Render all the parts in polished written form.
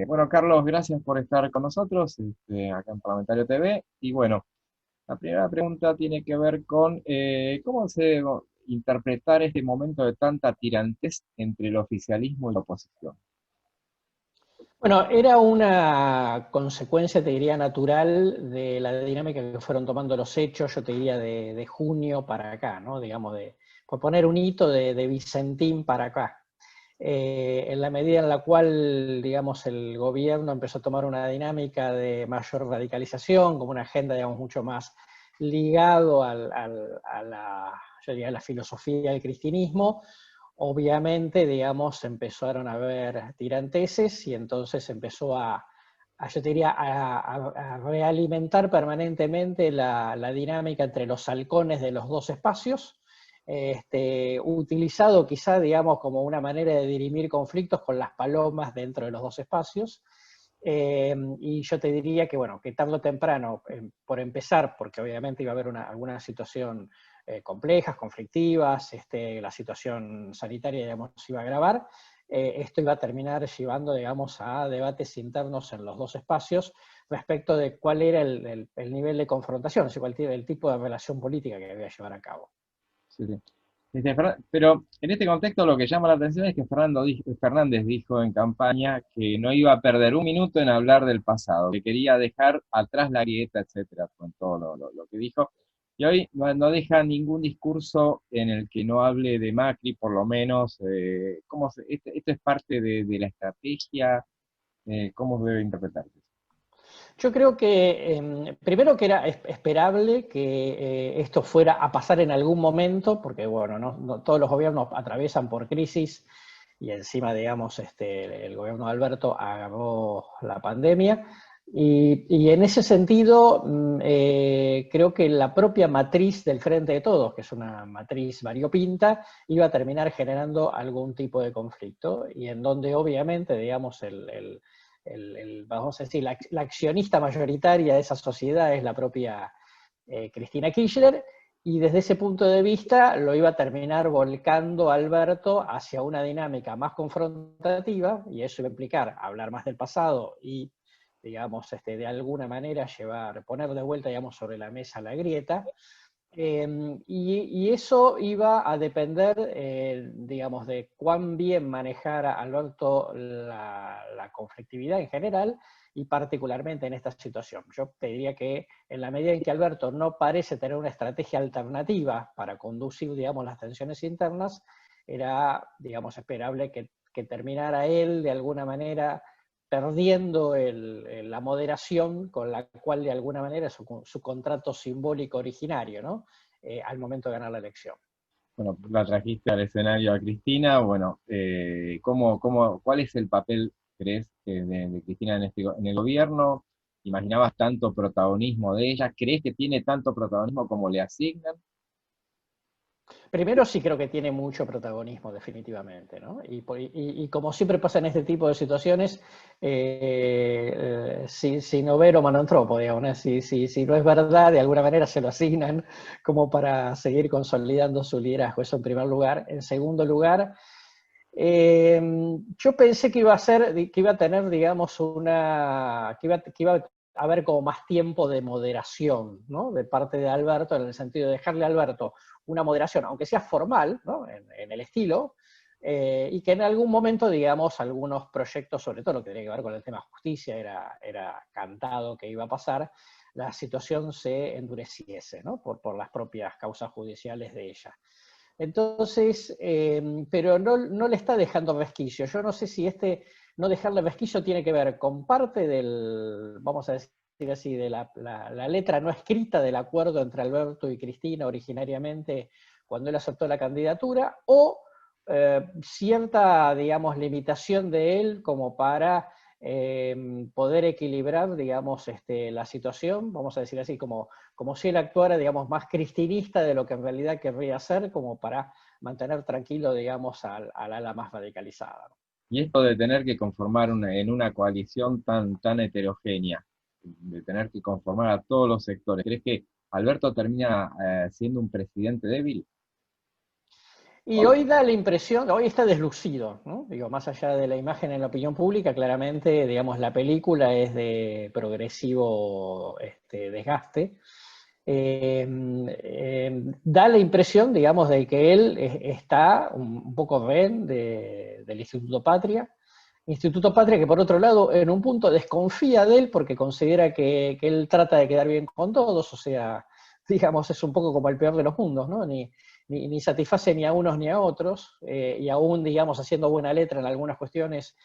Bueno, Carlos, gracias por estar con nosotros acá en Parlamentario TV. Y bueno, la primera pregunta tiene que ver con cómo se interpretar este momento de tanta tirantez entre el oficialismo y la oposición. Bueno, era una consecuencia, te diría, natural de la dinámica que fueron tomando los hechos, yo te diría, de junio para acá, ¿no? Digamos, por poner un hito de Vicentín para acá. En la medida en la cual, digamos, el gobierno empezó a tomar una dinámica de mayor radicalización, como una agenda, digamos, mucho más ligado a yo diría, a la filosofía del cristianismo. Obviamente, digamos, empezaron a haber tiranteses y entonces empezó yo te diría, a realimentar permanentemente la dinámica entre los halcones de los dos espacios, utilizado quizá, digamos, como una manera de dirimir conflictos con las palomas dentro de los dos espacios. Y yo te diría que, bueno, que tarde o temprano, por empezar, porque obviamente iba a haber alguna situación complejas, conflictivas, la situación sanitaria, digamos, se iba a agravar, esto iba a terminar llevando, digamos, a debates internos en los dos espacios respecto de cuál era el nivel de confrontación, o sea, el tipo de relación política que debía llevar a cabo. Sí, sí. Pero en este contexto lo que llama la atención es que Fernández dijo en campaña que no iba a perder un minuto en hablar del pasado, que quería dejar atrás la grieta, etcétera, con todo lo que dijo. Y hoy no deja ningún discurso en el que no hable de Macri, por lo menos. ¿Esto es parte de la estrategia? ¿Cómo debe interpretarse? Yo creo que, primero que era esperable que esto fuera a pasar en algún momento, porque bueno, no todos los gobiernos atraviesan por crisis y encima, digamos, el gobierno de Alberto agarró la pandemia. Y en ese sentido, creo que la propia matriz del Frente de Todos, que es una matriz variopinta, iba a terminar generando algún tipo de conflicto, y en donde obviamente, digamos, vamos a decir, la accionista mayoritaria de esa sociedad es la propia Cristina Kirchner, y desde ese punto de vista lo iba a terminar volcando Alberto hacia una dinámica más confrontativa, y eso iba a implicar hablar más del pasado y, digamos, de alguna manera poner de vuelta, digamos, sobre la mesa la grieta. Y eso iba a depender, digamos, de cuán bien manejara Alberto la conflictividad en general y particularmente en esta situación. Yo te diría que en la medida en que Alberto no parece tener una estrategia alternativa para conducir, digamos, las tensiones internas, era, digamos, esperable que terminara él de alguna manera perdiendo la moderación con la cual de alguna manera su contrato simbólico originario, ¿no? Al momento de ganar la elección. Bueno, la trajiste al escenario a Cristina. Bueno, ¿cuál es el papel, crees, de Cristina en el gobierno? ¿Imaginabas tanto protagonismo de ella? ¿Crees que tiene tanto protagonismo como le asignan? Primero sí creo que tiene mucho protagonismo, definitivamente, ¿no? Y como siempre pasa en este tipo de situaciones, sin overo manantropo, digamos, ¿no? Si no es verdad, de alguna manera se lo asignan como para seguir consolidando su liderazgo, eso en primer lugar. En segundo lugar, yo pensé que iba a tener, digamos, que iba a haber como más tiempo de moderación, ¿no? De parte de Alberto, en el sentido de dejarle a Alberto una moderación, aunque sea formal, ¿no? En el estilo, y que en algún momento, digamos, algunos proyectos, sobre todo lo que tenía que ver con el tema justicia, era cantado que iba a pasar, la situación se endureciese, ¿no? Por las propias causas judiciales de ella. Entonces, pero no le está dejando resquicio. Yo no sé si no dejarle resquicio tiene que ver con parte vamos a decir así, de la letra no escrita del acuerdo entre Alberto y Cristina originariamente cuando él aceptó la candidatura, o cierta, digamos, limitación de él como para poder equilibrar, digamos, la situación, vamos a decir así, como si él actuara, digamos, más cristinista de lo que en realidad querría hacer, como para mantener tranquilo, digamos, al ala más radicalizada. Y esto de tener que conformar en una coalición tan heterogénea, de tener que conformar a todos los sectores, ¿crees que Alberto termina siendo un presidente débil? Y hoy da la impresión, hoy está deslucido, ¿no? Digo, más allá de la imagen en la opinión pública, claramente, digamos, la película es de progresivo desgaste. Da la impresión, digamos, de que él está un poco rehén del Instituto Patria que por otro lado en un punto desconfía de él porque considera que él trata de quedar bien con todos, o sea, digamos, es un poco como el peor de los mundos, ¿no? Ni satisface ni a unos ni a otros, y aún, digamos, haciendo buena letra en algunas cuestiones,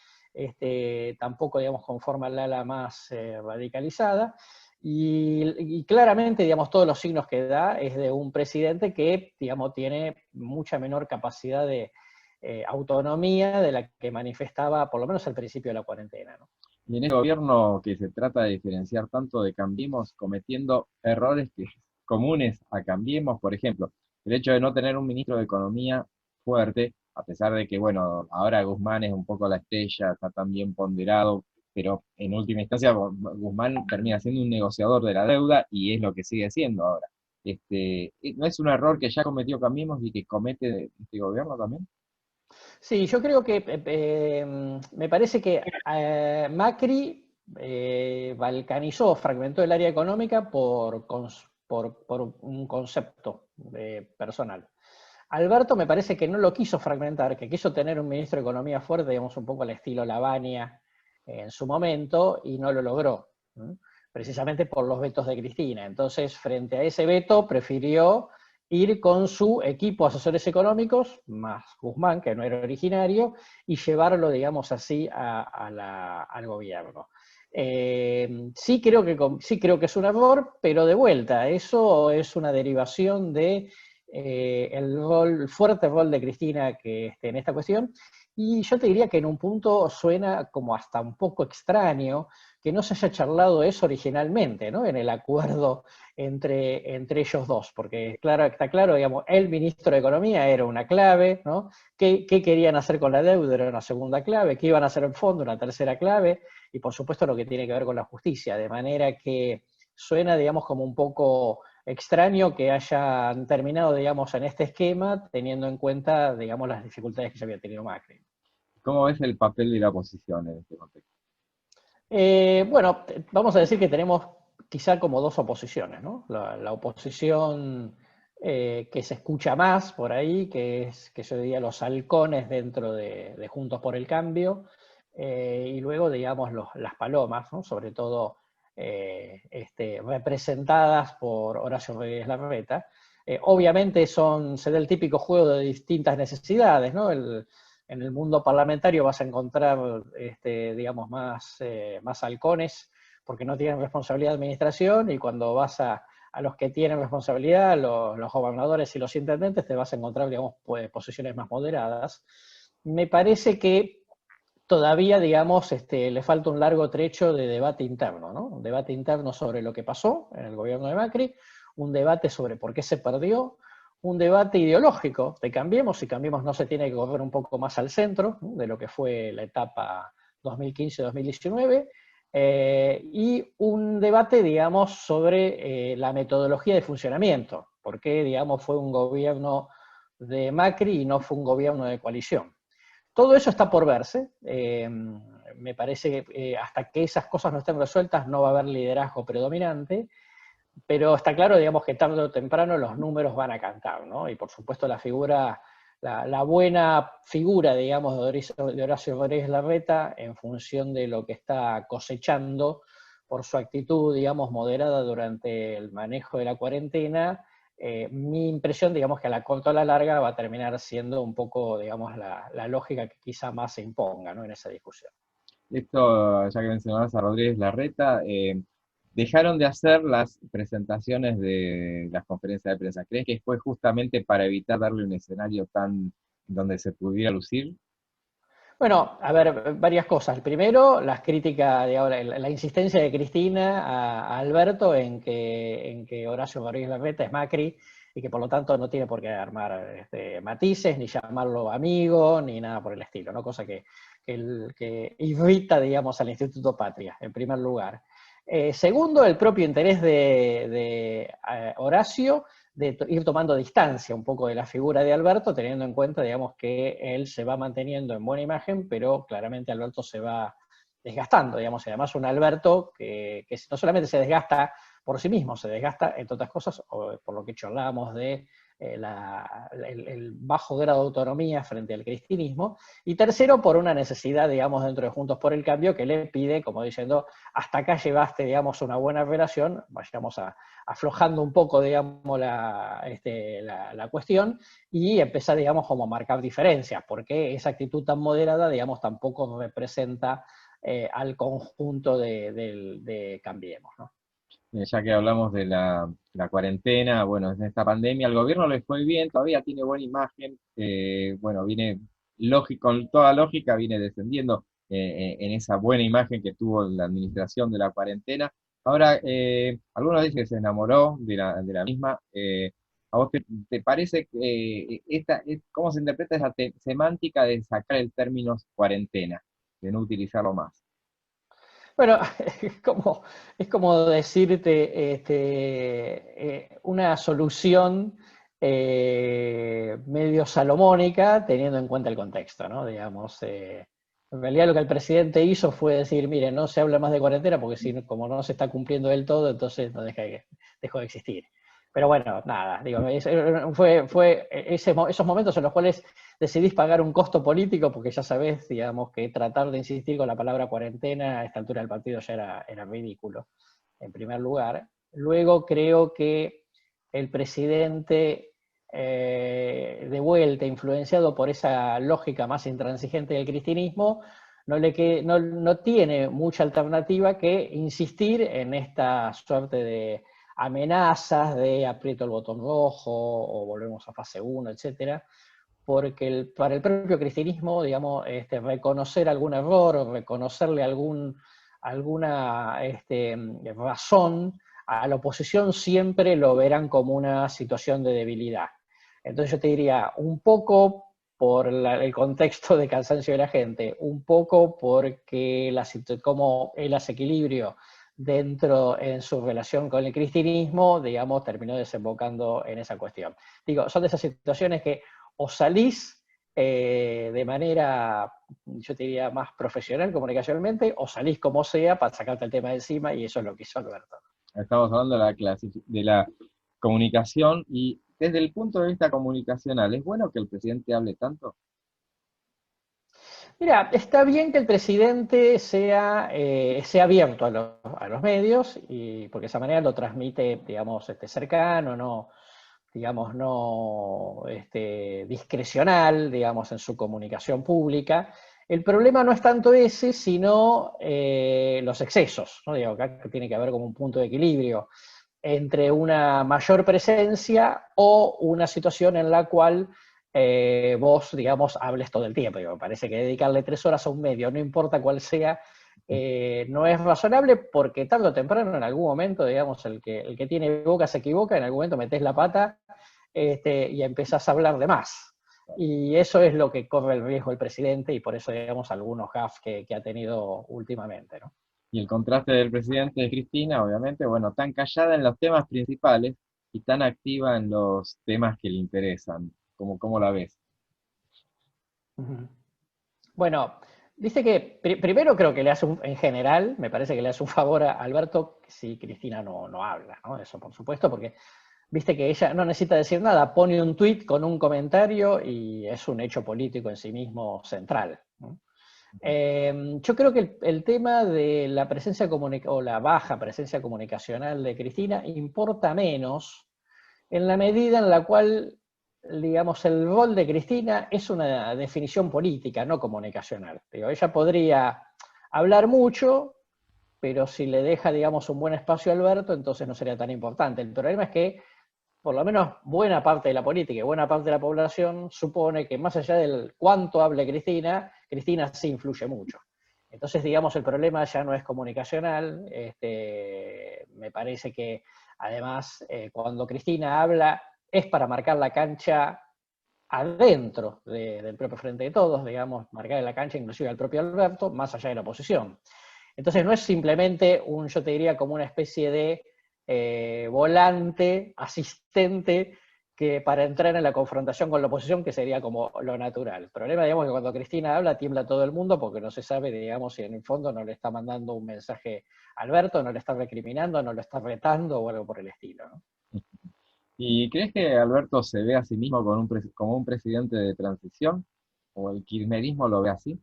tampoco, digamos, conforma al ala más radicalizada. Y claramente, digamos, todos los signos que da es de un presidente que, digamos, tiene mucha menor capacidad de autonomía de la que manifestaba por lo menos al principio de la cuarentena, ¿no? Y en este gobierno que se trata de diferenciar tanto de Cambiemos, cometiendo errores comunes a Cambiemos, por ejemplo, el hecho de no tener un ministro de Economía fuerte, a pesar de que, bueno, ahora Guzmán es un poco la estrella, está tan bien ponderado, pero en última instancia Guzmán termina siendo un negociador de la deuda y es lo que sigue siendo ahora. ¿No es un error que ya cometió Cambiemos y que comete este gobierno también? Sí, yo creo que me parece que Macri balcanizó, fragmentó el área económica por un concepto personal. Alberto me parece que no lo quiso fragmentar, que quiso tener un ministro de Economía fuerte, digamos, un poco al estilo Lavagna en su momento, y no lo logró, ¿no? Precisamente por los vetos de Cristina. Entonces, frente a ese veto, prefirió ir con su equipo de asesores económicos, más Guzmán, que no era originario, y llevarlo, digamos así, al gobierno. Sí creo que es un error, pero de vuelta, eso es una derivación de el fuerte rol de Cristina que en esta cuestión, y yo te diría que en un punto suena como hasta un poco extraño que no se haya charlado eso originalmente, ¿no? En el acuerdo entre ellos dos, porque claro, está claro, digamos, el ministro de Economía era una clave, ¿no? ¿Qué querían hacer con la deuda? Era una segunda clave, ¿qué iban a hacer en fondo? Una tercera clave, y por supuesto lo que tiene que ver con la justicia, de manera que suena, digamos, como un poco extraño que hayan terminado, digamos, en este esquema, teniendo en cuenta, digamos, las dificultades que ya había tenido Macri. ¿Cómo ves el papel de la oposición en este contexto? Bueno, vamos a decir que tenemos quizá como dos oposiciones, ¿no? La oposición que se escucha más por ahí, que es, que yo diría, los halcones dentro de Juntos por el Cambio, y luego, digamos, las palomas, ¿no? Sobre todo representadas por Horacio Rodríguez Larreta. Obviamente se da el típico juego de distintas necesidades, ¿no? En el mundo parlamentario vas a encontrar, digamos, más halcones porque no tienen responsabilidad de administración, y cuando vas a los que tienen responsabilidad, los gobernadores y los intendentes, te vas a encontrar, digamos, pues, posiciones más moderadas. Me parece que todavía, digamos, le falta un largo trecho de debate interno, ¿no? Un debate interno sobre lo que pasó en el gobierno de Macri, un debate sobre por qué se perdió, un debate ideológico de Cambiemos, si Cambiemos no se tiene que correr un poco más al centro, ¿no? De lo que fue la etapa 2015-2019, y un debate, digamos, sobre la metodología de funcionamiento, por qué, digamos, fue un gobierno de Macri y no fue un gobierno de coalición. Todo eso está por verse. Me parece que hasta que esas cosas no estén resueltas no va a haber liderazgo predominante, pero está claro, digamos, que tarde o temprano los números van a cantar, ¿no? Y por supuesto la buena figura, digamos, de Horacio Rodríguez Larreta, en función de lo que está cosechando por su actitud, digamos, moderada durante el manejo de la cuarentena, mi impresión, digamos, que a la corta o a la larga va a terminar siendo un poco, digamos, la lógica que quizá más se imponga, ¿no? En esa discusión. Esto, ya que mencionabas a Rodríguez Larreta, dejaron de hacer las presentaciones de las conferencias de prensa. ¿Crees que fue justamente para evitar darle un escenario tan donde se pudiera lucir? Bueno, a ver, varias cosas. Primero, las críticas de ahora, la insistencia de Cristina a Alberto en que Horacio Rodríguez Larreta es Macri y que por lo tanto no tiene por qué armar matices, ni llamarlo amigo, ni nada por el estilo, ¿no? Cosa que irrita, digamos, al Instituto Patria, en primer lugar. Segundo, el propio interés de Horacio ir tomando distancia un poco de la figura de Alberto, teniendo en cuenta, digamos, que él se va manteniendo en buena imagen, pero claramente Alberto se va desgastando, digamos, y además un Alberto que no solamente se desgasta por sí mismo, se desgasta, entre otras cosas, por lo que charlábamos de el bajo grado de autonomía frente al cristinismo, y tercero, por una necesidad, digamos, dentro de Juntos por el Cambio, que le pide, como diciendo, hasta acá llevaste, digamos, una buena relación, vayamos aflojando un poco, digamos, la cuestión, y empezar, digamos, como a marcar diferencias, porque esa actitud tan moderada, digamos, tampoco representa al conjunto de Cambiemos, ¿no? Ya que hablamos de la cuarentena, bueno, en esta pandemia, al gobierno le fue bien, todavía tiene buena imagen, bueno, viene lógico, con toda lógica, viene descendiendo en esa buena imagen que tuvo la administración de la cuarentena. Ahora, algunos dicen que se enamoró de la misma. ¿A vos te parece que cómo se interpreta esa semántica de sacar el término cuarentena, de no utilizarlo más? Bueno, es como decirte una solución medio salomónica teniendo en cuenta el contexto, ¿no? Digamos, en realidad lo que el presidente hizo fue decir, mire, no se habla más de cuarentena porque si, como no se está cumpliendo del todo, entonces no dejó de existir. Pero bueno, nada, digo, fue esos momentos en los cuales decidís pagar un costo político porque ya sabés, digamos, que tratar de insistir con la palabra cuarentena a esta altura del partido ya era ridículo, en primer lugar. Luego creo que el presidente, de vuelta, influenciado por esa lógica más intransigente del cristianismo, no tiene mucha alternativa que insistir en esta suerte de amenazas de aprieto el botón rojo o volvemos a fase 1, etcétera, porque para el propio cristianismo, digamos, reconocer algún error o reconocerle alguna razón a la oposición siempre lo verán como una situación de debilidad. Entonces yo te diría, un poco por el contexto de cansancio de la gente, un poco porque cómo el desequilibrio dentro en su relación con el cristianismo, digamos, terminó desembocando en esa cuestión. Digo, son de esas situaciones que o salís de manera, yo te diría, más profesional comunicacionalmente, o salís como sea para sacarte el tema de encima, y eso es lo que hizo Alberto. Estamos hablando de la comunicación y desde el punto de vista comunicacional, ¿es bueno que el presidente hable tanto? Mira, está bien que el presidente sea abierto a los medios, y porque de esa manera lo transmite, digamos, cercano, no, digamos, no discrecional, digamos, en su comunicación pública. El problema no es tanto ese, sino los excesos, ¿no? Digo, acá tiene que haber como un punto de equilibrio entre una mayor presencia o una situación en la cual vos, digamos, hables todo el tiempo. Digo, me parece que dedicarle 3 horas a un medio, no importa cuál sea, no es razonable porque tarde o temprano, en algún momento, digamos, el que tiene boca se equivoca, en algún momento metés la pata y empezás a hablar de más. Y eso es lo que corre el riesgo el presidente y por eso, digamos, algunos gaffes que ha tenido últimamente, ¿no? Y el contraste del presidente de Cristina, obviamente, bueno, tan callada en los temas principales y tan activa en los temas que le interesan. ¿Cómo la ves? Bueno, dice que primero creo que en general, me parece que le hace un favor a Alberto si Cristina no habla, ¿no? Eso por supuesto, porque viste que ella no necesita decir nada, pone un tuit con un comentario y es un hecho político en sí mismo central, ¿no? Yo creo que el tema de la presencia o la baja presencia comunicacional de Cristina importa menos en la medida en la cual, digamos, el rol de Cristina es una definición política, no comunicacional. Digo, ella podría hablar mucho, pero si le deja, digamos, un buen espacio a Alberto, entonces no sería tan importante. El problema es que, por lo menos, buena parte de la política y buena parte de la población supone que más allá del cuánto hable Cristina, Cristina sí influye mucho. Entonces, digamos, el problema ya no es comunicacional. Me parece que, además, cuando Cristina habla, es para marcar la cancha adentro del propio Frente de Todos, digamos, marcar la cancha inclusive al propio Alberto, más allá de la oposición. Entonces no es simplemente yo te diría, como una especie de volante, asistente, que para entrar en la confrontación con la oposición, que sería como lo natural. El problema, digamos, es que cuando Cristina habla tiembla todo el mundo porque no se sabe, digamos, si en el fondo no le está mandando un mensaje a Alberto, no le está recriminando, no lo está retando o algo por el estilo, ¿no? ¿Y crees que Alberto se ve a sí mismo como un presidente de transición? ¿O el kirchnerismo lo ve así?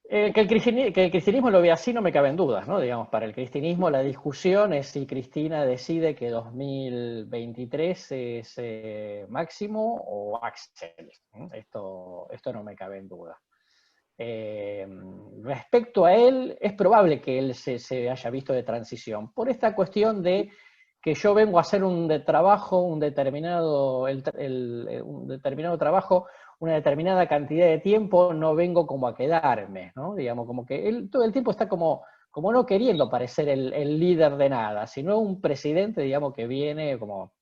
Que el cristianismo lo ve así no me caben dudas, ¿no? Digamos, para el cristianismo la discusión es si Cristina decide que 2023 es Máximo o Axel, ¿no? Esto no me cabe en duda. Eh, Respecto a él, es probable que él se haya visto de transición, por esta cuestión de que yo vengo a hacer un trabajo, un determinado trabajo, una determinada cantidad de tiempo, no vengo como a quedarme, ¿no? Digamos, como que él todo el tiempo está como no queriendo parecer el líder de nada, sino un presidente, digamos, que viene como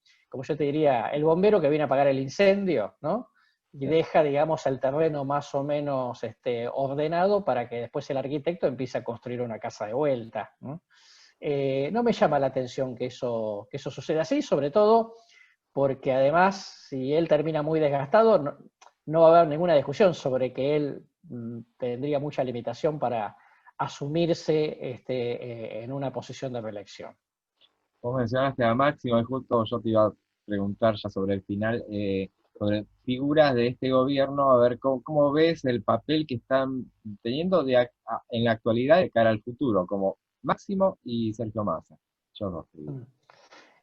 yo te diría, el bombero que viene a apagar el incendio, ¿no? Y deja, digamos, el terreno más o menos ordenado para que después el arquitecto empiece a construir una casa de vuelta, ¿no? No me llama la atención que eso suceda así, sobre todo porque además, si él termina muy desgastado, no va a haber ninguna discusión sobre que él tendría mucha limitación para asumirse en una posición de reelección. Vos mencionaste a Máximo y justo yo te iba a preguntar ya sobre el final, sobre figuras de este gobierno, a ver cómo ves el papel que están teniendo en la actualidad de cara al futuro, como Máximo y Sergio Massa. Yo dos te digo.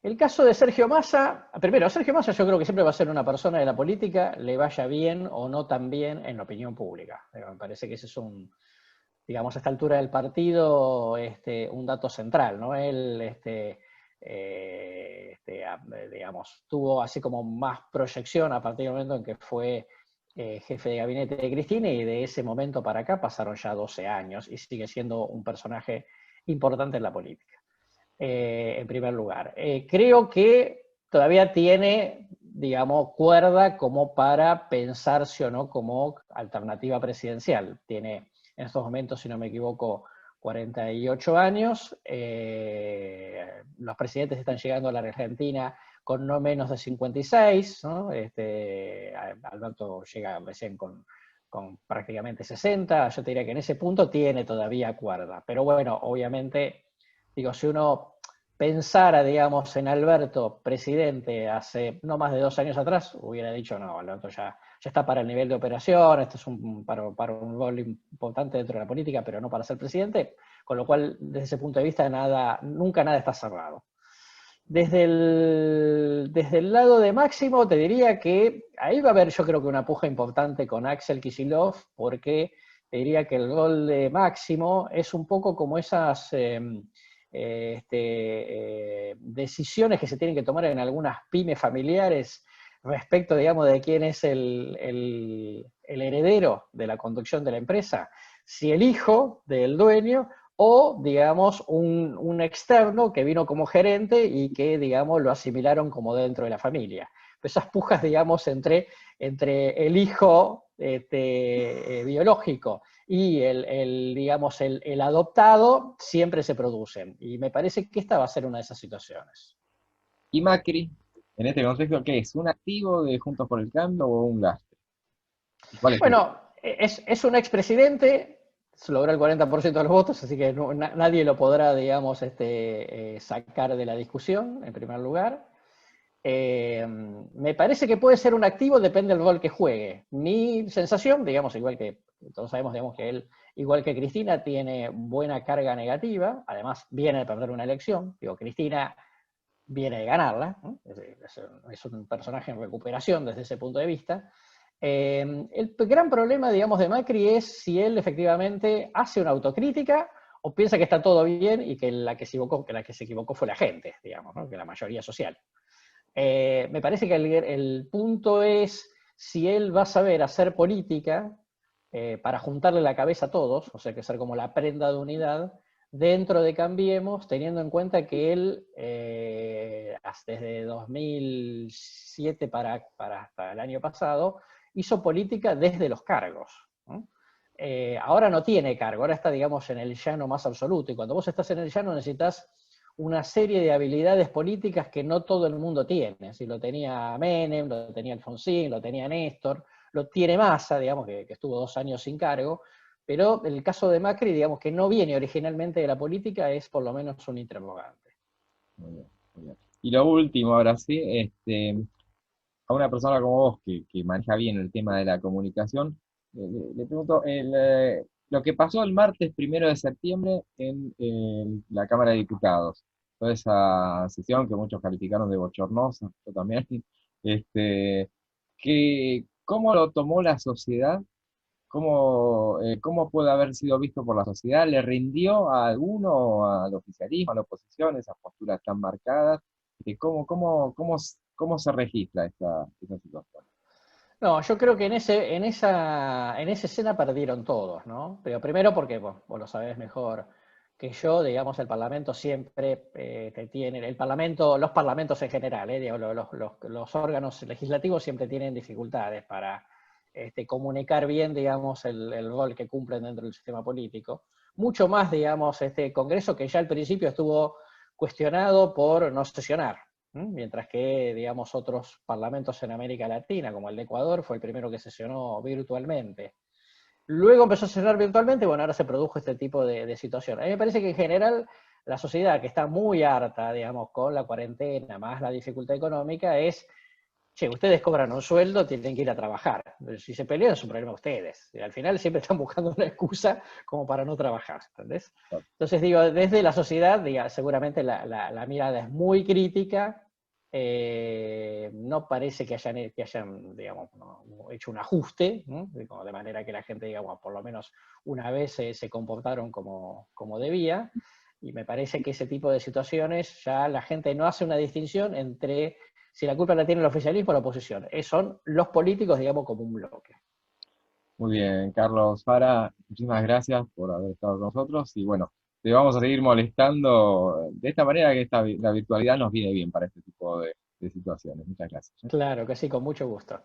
El caso de Sergio Massa, primero, Sergio Massa yo creo que siempre va a ser una persona de la política, le vaya bien o no tan bien en la opinión pública. Me parece que ese es digamos, a esta altura del partido, un dato central, ¿no? Él, digamos, tuvo así como más proyección a partir del momento en que fue jefe de gabinete de Cristina, y de ese momento para acá pasaron ya 12 años y sigue siendo un personaje importante en la política. En primer lugar. Creo que todavía tiene, digamos, cuerda como para pensarse o no como alternativa presidencial. Tiene en estos momentos, si no me equivoco, 48 años. Los presidentes están llegando a la Argentina con no menos de 56, ¿no? Alberto llega recién con prácticamente 60. Yo te diría que en ese punto tiene todavía cuerda. Pero bueno, obviamente, digo, si uno pensara, digamos, en Alberto presidente hace no más de 2 años atrás, hubiera dicho, no, Alberto ya está para el nivel de operación, esto es para un rol importante dentro de la política, pero no para ser presidente, con lo cual, desde ese punto de vista, nunca nada está cerrado. Desde el lado de Máximo, te diría que ahí va a haber, yo creo que una puja importante con Axel Kicillof, porque te diría que el rol de Máximo es un poco como esas decisiones que se tienen que tomar en algunas pymes familiares respecto, digamos, de quién es el heredero de la conducción de la empresa, si el hijo del dueño o, digamos, un externo que vino como gerente y que, digamos, lo asimilaron como dentro de la familia. Esas pujas, digamos, entre el hijo biológico y digamos, el adoptado siempre se producen. Y me parece que esta va a ser una de esas situaciones. ¿Y Macri, en este contexto, qué es? ¿Un activo de Juntos por el Cambio o un lastre? ¿Cuál es tu? Bueno, es un expresidente, logró el 40% de los votos, así que nadie lo podrá, digamos, sacar de la discusión, en primer lugar. Me parece que puede ser un activo, depende del rol que juegue. Mi sensación, digamos, igual que todos sabemos, digamos, que él, igual que Cristina, tiene buena carga negativa, además viene de perder una elección. Digo, Cristina viene de ganarla, ¿no? Es un personaje en recuperación desde ese punto de vista. El gran problema, digamos, de Macri es si él efectivamente hace una autocrítica o piensa que está todo bien y que la que se equivocó fue la gente, digamos, ¿no? Que la mayoría social. Me parece que el punto es si él va a saber hacer política para juntarle la cabeza a todos, o sea, que ser como la prenda de unidad, dentro de Cambiemos, teniendo en cuenta que él, desde 2007 para hasta el año pasado, hizo política desde los cargos, ¿no? Ahora no tiene cargo, ahora está, digamos, en el llano más absoluto, y cuando vos estás en el llano necesitas una serie de habilidades políticas que no todo el mundo tiene. Si lo tenía Menem, lo tenía Alfonsín, lo tenía Néstor, lo tiene Massa, digamos, que estuvo 2 años sin cargo, pero el caso de Macri, digamos, que no viene originalmente de la política, es por lo menos un interrogante. Muy bien, muy bien. Y lo último, ahora sí, a una persona como vos que maneja bien el tema de la comunicación, le pregunto, lo que pasó el martes 1 de septiembre en la Cámara de Diputados, toda esa sesión que muchos calificaron de bochornosa, yo también, este, ¿cómo lo tomó la sociedad? ¿Cómo puede haber sido visto por la sociedad? ¿Le rindió a alguno, al oficialismo, a la oposición, esas posturas tan marcadas? ¿Cómo se registra esta situación? No, yo creo que en esa escena perdieron todos, ¿no? Pero primero porque, vos lo sabés mejor que yo, digamos, el Parlamento siempre te tiene, los parlamentos en general, digamos, los órganos legislativos siempre tienen dificultades para comunicar bien, digamos, el rol que cumplen dentro del sistema político. Mucho más, digamos, este Congreso que ya al principio estuvo cuestionado por no sesionar, mientras que, digamos, otros parlamentos en América Latina, como el de Ecuador, fue el primero que sesionó virtualmente. Luego empezó a sesionar virtualmente, bueno, ahora se produjo este tipo de situación. A mí me parece que en general la sociedad que está muy harta, digamos, con la cuarentena, más la dificultad económica, es, che, ustedes cobran un sueldo, tienen que ir a trabajar. Si se pelean es un problema de ustedes. Y al final siempre están buscando una excusa como para no trabajar, ¿entendés? Entonces digo, desde la sociedad, seguramente la mirada es muy crítica, no parece que hayan digamos, hecho un ajuste, ¿no? De manera que la gente, digamos, por lo menos una vez se comportaron como debía, y me parece que ese tipo de situaciones ya la gente no hace una distinción entre si la culpa la tiene el oficialismo o la oposición. Son los políticos, digamos, como un bloque. Muy bien, Carlos Fara, muchísimas gracias por haber estado con nosotros y bueno, te vamos a seguir molestando de esta manera que la virtualidad nos viene bien para este tipo de situaciones. Muchas gracias. Claro que sí, con mucho gusto.